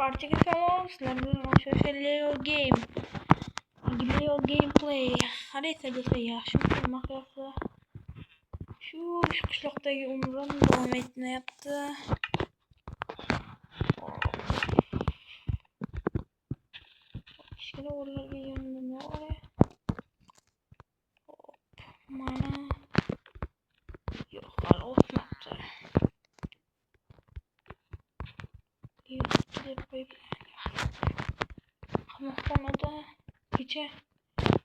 Barchaga salom, sizlar bilan o'sha Leo gameplay. Qaraysa do'stlar, yaxshimi, yo'qmi? Shu qishloqdagi umrim davom etmayapti. Kichkina o'g'illarga yonimda nima bor? Mana yo'q, hali o'tmabdi. Qamoqxonada kecha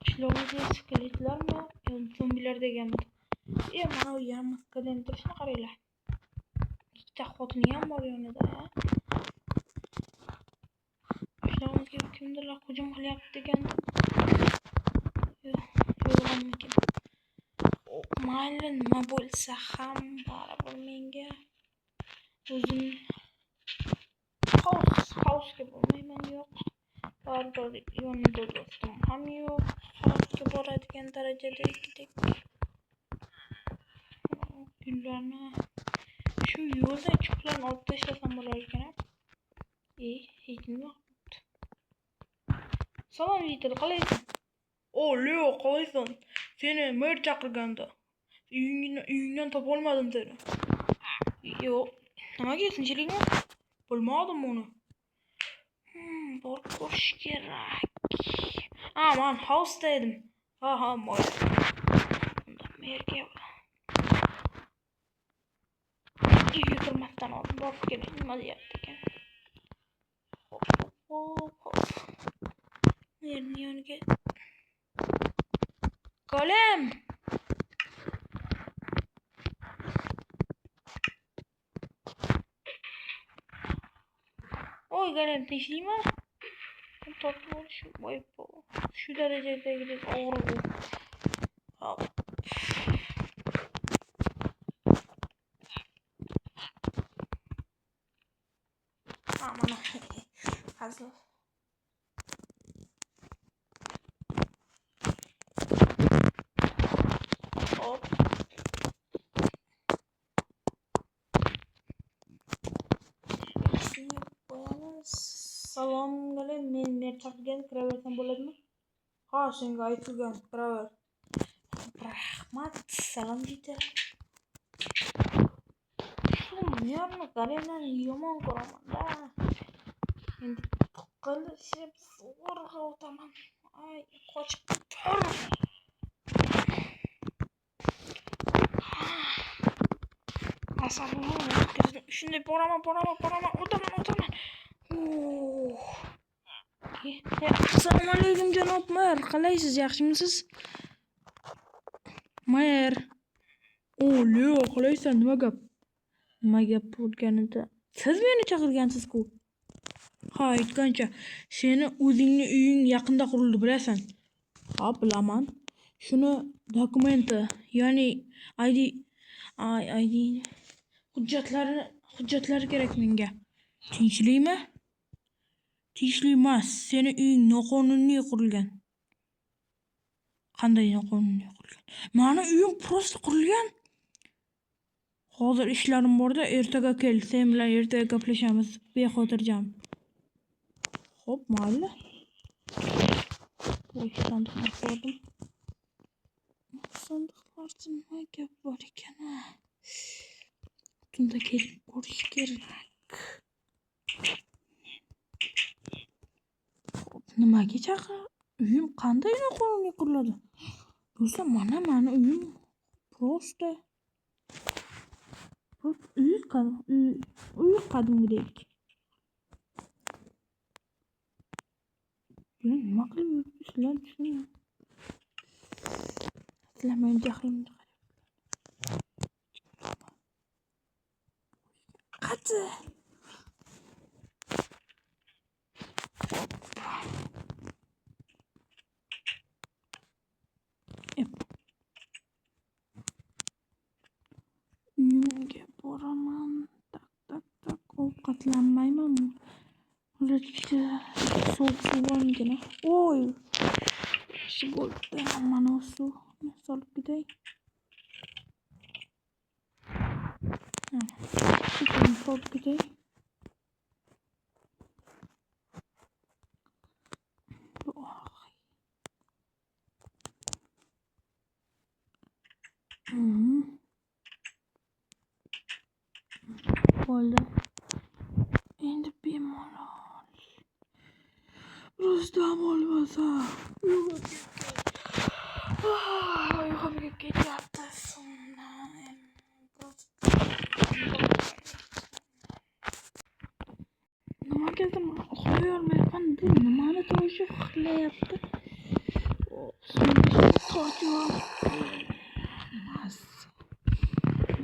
qishloqdagi skeletlarmi yo zombilar deganmi? Mana u yarim skelet turishini qaranglar. Ikkita xotini ham bor yonida. Qishlog'imizga kimdirlar hujum qilyapti degan. Yo'qmikin. Mayli nima bo'lsa ham baribir menga o'zim Housega bormayman, yo'q. Baribir yonimda do'stim ham yo'q. Housega boradigan darajada edik. Gullarni shu yo'lda chuqlarni olib tashlasam bo'lar ekan. Hech nima. Salom yigitlar, qalaysan? Leo, qalaysan? Seni mer chaqirganda. Uyingdan topolmadim seni. Yo'q. Nimaga sinchilikmi? Bilmadim uni. Borib ko'rish kerak. Men House'da edim. Ha, mayli. Unda merga yugurmasdan oldin borib kelay, nima deyapti ekan. Hop. Merning yoniga. Golem. Golem tinchlikmi? Tortib olish shu darajadagi og'ir. Hop. Mana hazır. Hop. Salom galay, men chaqirgan kiraversam bo'ladimi? Ha, senga aytilgan kiraver. Rahmat, salom deydi. Shu merni galaylarni yomon ko'raman-da. Endi qilishib zo'rg'a o'taman. Qochib tur. Shunday boraman, o'taman. Assalomu alaykum janob mer, qalaysiz, yaxshimisiz? Mer. Leo, qalaysan, nima gap? Nima gap bo'lganida? Siz meni chaqirgansiz-ku. Ha, aytgancha, seni o'zingning uying yaqinda qurildi, bilasan? Ha, bilaman. Shuni dokumenti, ya'ni ID hujjatlari kerak menga. Tinchlikmi? Tinchlik emas. Seni uying noqonuniy qurilgan. Qanday noqonuniy qurilgan? Meni uyim prosta qurilgan. Hozir ishlarim borda, ertaga kel. Sen bilan ertaga gaplashamiz. Bexotirjam. Xo'p, mayli. Sandiqni ko'rdim. Sandiqlarda nima gap bor ekan? Tunda kelib ko'rish kerak. Nimaga chaqir? Uyim qanday noqonuniy quriladi? Do'stlar, mana meni uyim prosta. Uy qadimgidek. Nima qilib yuribsizlar, tushunmayman. Sizlar meni jahlimni qati. Uyimga boraman. Tak. Ovqatlanmayman. Hozircha so'p suvongina. Yaxshi bo'ldi. Mana suvni solib ketay. Suvni solib ketay. Oldu. Endi bemalol. Rustam olmasa. Uyqum ketyapti. Nimagadir uxlay olmayapman. Bu nimani to'g'ri qilyapti? So'ng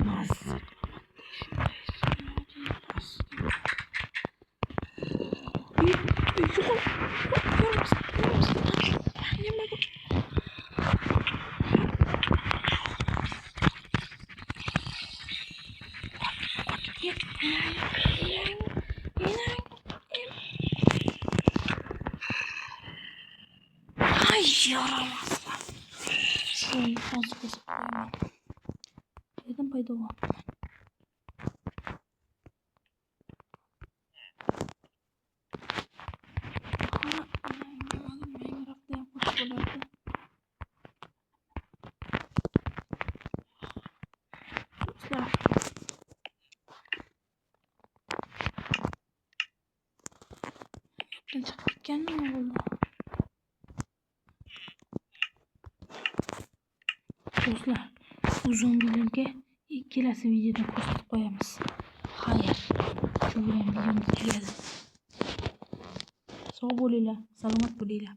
massa. Ay yaramazlar. Oy hozir kesib qo'yaman. Qayerdan paydo bo'lyapti? Minecraftda ham qo'shib bo'lyapti. Do'stlar, chiqib ketganmi bo'ldi? Do'stlar, bu zombilarga kelasi videoda ko'rsatib qo'yamiz. Xayr, shu bilan videomiz tugadi. Sog' bo'linglar, salomat bo'linglar.